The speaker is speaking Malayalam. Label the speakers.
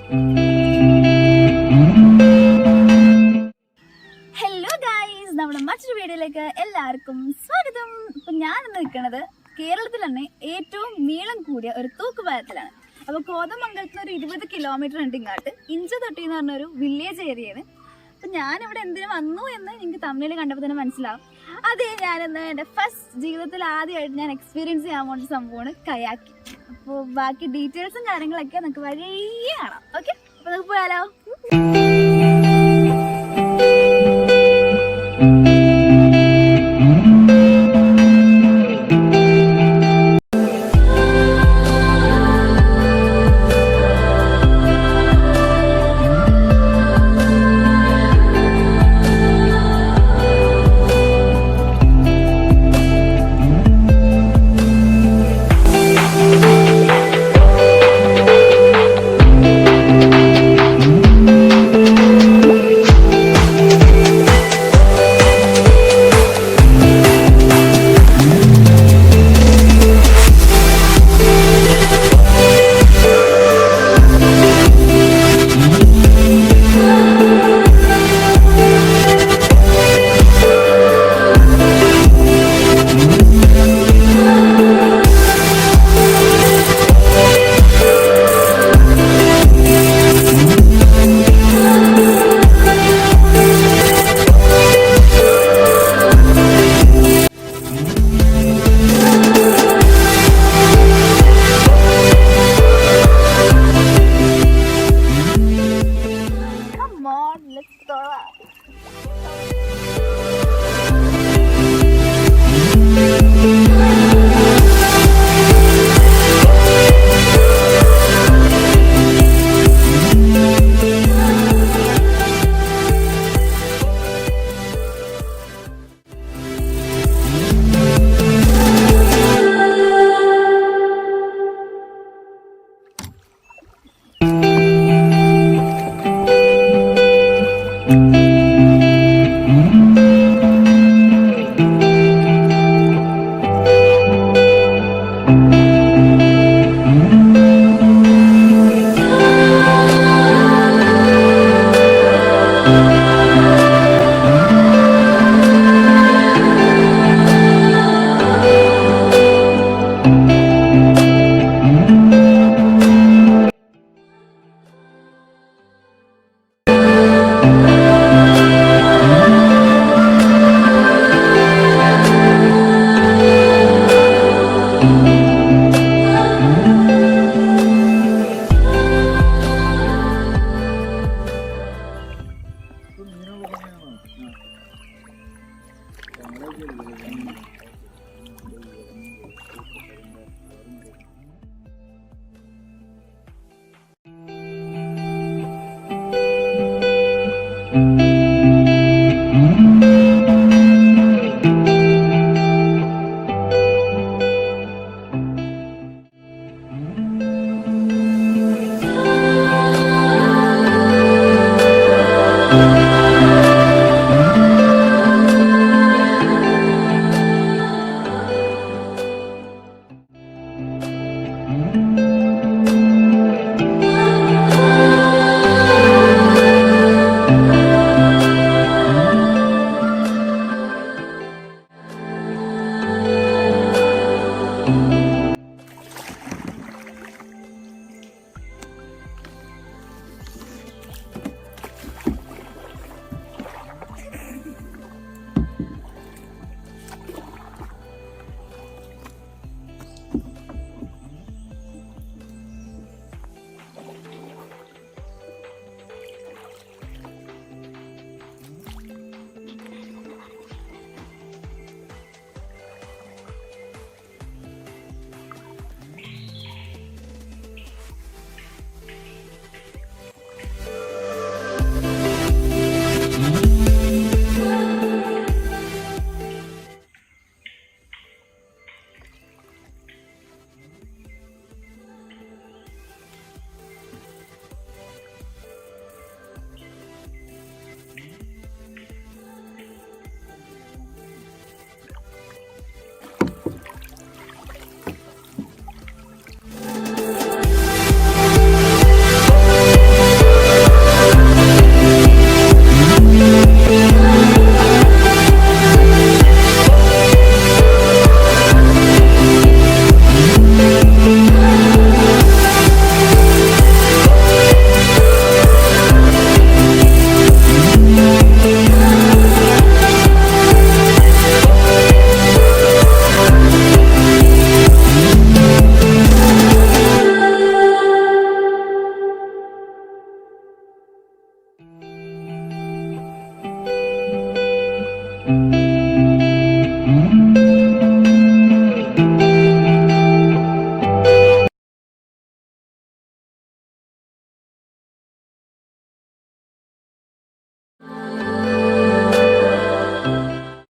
Speaker 1: ഹലോ ഗൈസ്, നമ്മുടെ മറ്റൊരു വീഡിയോയിലേക്ക് എല്ലാവർക്കും സ്വാഗതം. ഇപ്പൊ ഞാനിന്ന് നിൽക്കുന്നത് കേരളത്തിൽ തന്നെ ഏറ്റവും നീളം കൂടിയ ഒരു തൂക്കുപാലത്തിലാണ്. അപ്പോൾ കോതമംഗലത്തിന് ഒരു 20 കിലോമീറ്റർ ഉണ്ട് ഇങ്ങോട്ട്. ഇഞ്ചത്തൊട്ടി എന്ന് പറഞ്ഞൊരു വില്ലേജ് ഏരിയയാണ്. അപ്പം ഞാനിവിടെ എന്തിനു വന്നു എന്ന് എനിക്ക് തമിഴിൽ കണ്ടപ്പോൾ തന്നെ മനസ്സിലാവും. അതേ, ഞാനിന്ന് എൻ്റെ ഫസ്റ്റ് ജീവിതത്തിൽ ആദ്യമായിട്ട് ഞാൻ എക്സ്പീരിയൻസ് ചെയ്യാൻ പോകുന്ന സംഭവമാണ് കയാക്കിങ്. അപ്പോൾ ബാക്കി ഡീറ്റെയിൽസും കാര്യങ്ങളൊക്കെ നമുക്ക് വഴിയേ കാണാം. ഓക്കെ, അപ്പോൾ നമുക്ക് പോയാലോ.